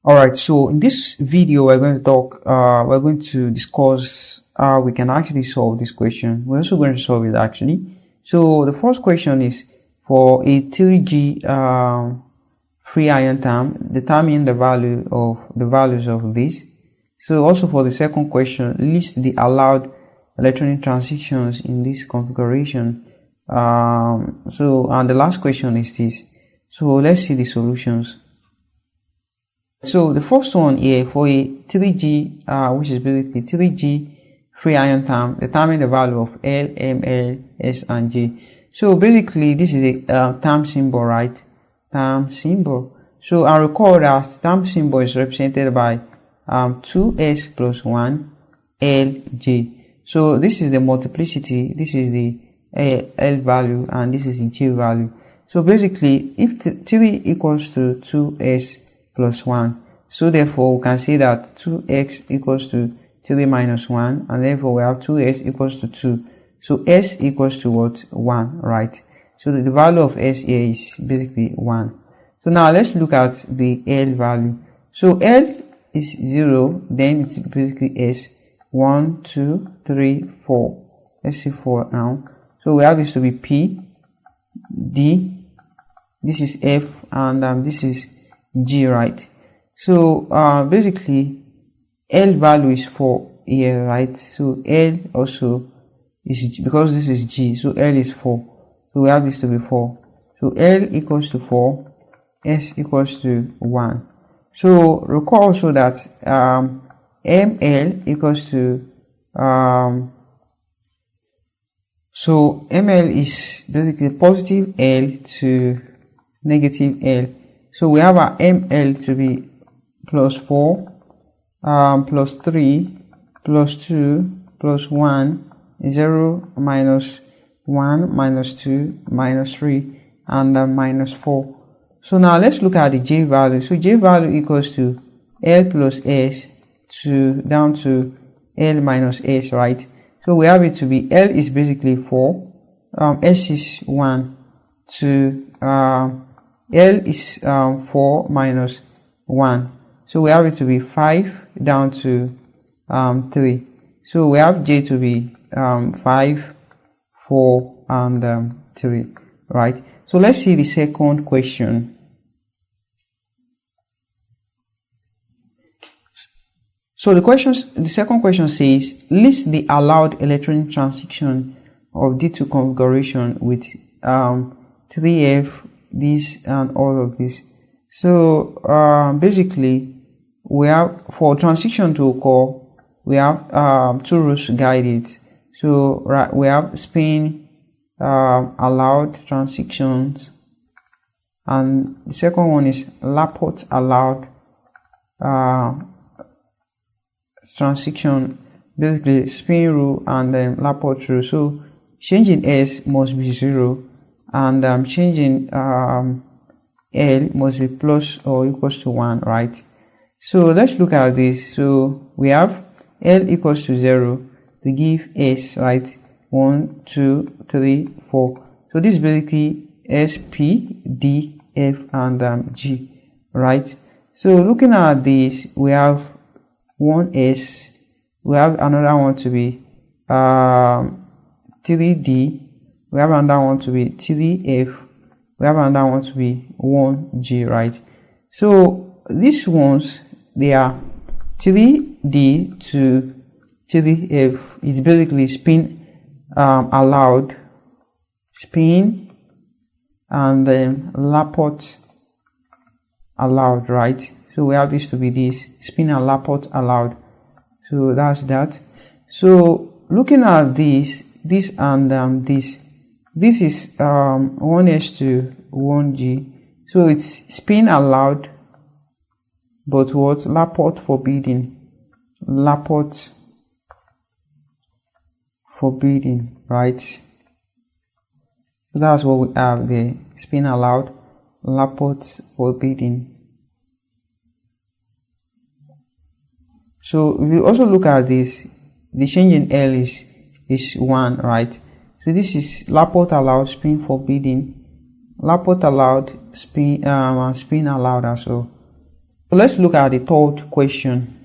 Alright, so in this video we're going to discuss how we can actually solve this question. We're also going to solve it actually. So the first question is for a 3G free ion term, determine the values of this. So also for the second question, list the allowed electronic transitions in this configuration. And the last question is this. So let's see the solutions. So the first one here for a 3G, which is basically 3G free ion term, determine the value of L, M, L, S, and G. So basically this is a term symbol, right? Term symbol. So I recall that term symbol is represented by 2S plus 1 LJ. So this is the multiplicity, this is the L value, and this is the J value. So basically if 3 equals to 2S plus 1, so therefore we can say that 2x equals to 3 minus 1, and therefore we have 2s equals to 2. So s equals to what? 1, right? So the value of s here is basically 1. So now let's look at the L value. So L is 0, then it's basically s. 1, 2, 3, 4. Let's see 4 now. So we have this to be P, D, this is F, and this is G, right? So basically L value is 4 here, right? So L also is G, because this is G, so L is 4. So we have this to be 4. So L equals to 4, S equals to 1. So recall also that ML equals to so ML is basically positive L to negative L. So we have our ML to be plus 4, plus 3, plus 2, plus 1, 0, minus 1, minus 2, minus 3, and minus 4. So now let's look at the J value. So J value equals to L plus S down to L minus S, right? So we have it to be L is basically 4, S is 1, to L is 4 minus 1. So we have it to be 5 down to 3. So we have J to be 5, 4, and 3, right? So let's see the second question. So the second question says, list the allowed electronic transition of D2 configuration with 3F, this, and all of this. So basically we have, for transition to occur, we have two rules to guide it. So we have spin allowed transitions, and the second one is Laporte allowed transition, basically spin rule and then Laporte rule. So changing S must be 0, and changing L must be plus or equals to 1, right? So let's look at this. So we have L equals to 0 to give S, right? 1, 2, 3, 4. So this is basically S, P, D, F, and G, right? So looking at this, we have one S, we have another one to be 3D, we have another one to be 3F, we have another one to be 1G, right? So these ones, they are 3D to 3F is basically spin allowed, spin, and then Laporte allowed, right? So we have this to be this, spin and Laporte allowed. So that's that. So looking at this and this is 1S to 1G. So it's spin allowed, but what? Laporte forbidden. Laporte forbidden, right? So that's what we have there. Spin allowed, Laporte forbidden. So if you also look at this, the change in L is 1, right? So this is Laporte allowed, spin forbidden, Laporte allowed, spin allowed as well. So let's look at the third question.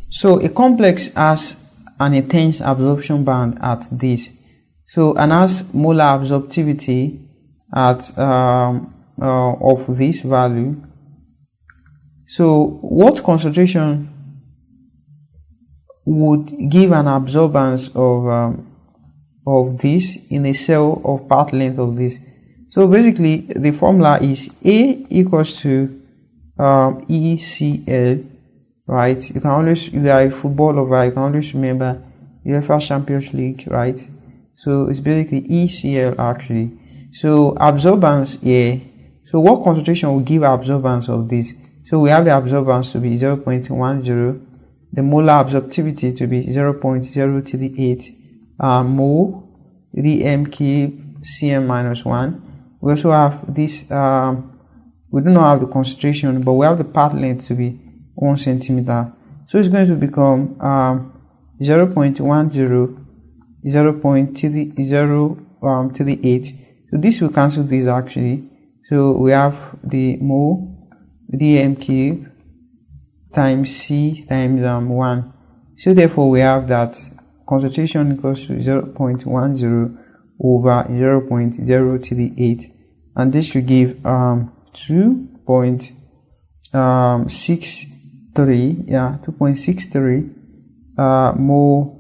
So a complex has an intense absorption band at this, so and has molar absorptivity at of this value. So what concentration would give an absorbance of this in a cell of path length of this? So basically the formula is A equals to ECL, right? You can always, if you are a football lover, you can always remember UEFA Champions League, right? So it's basically ECL actually. So absorbance here. So what concentration will give absorbance of this? So we have the absorbance to be 0.10, the molar absorptivity to be 0.038 mole, the m cube cm minus 1. We also have this, we do not have the concentration, but we have the path length to be 1 centimeter. So it's going to become 0.10, 0.038. So this will cancel this actually. So we have the mole, dm cube times c times 1. So therefore we have that concentration equals to 0.10 over 0.038, and this should give 2.63 mole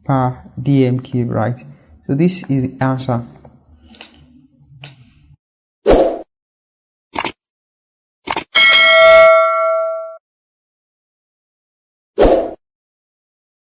per dm cube, right? So this is the answer.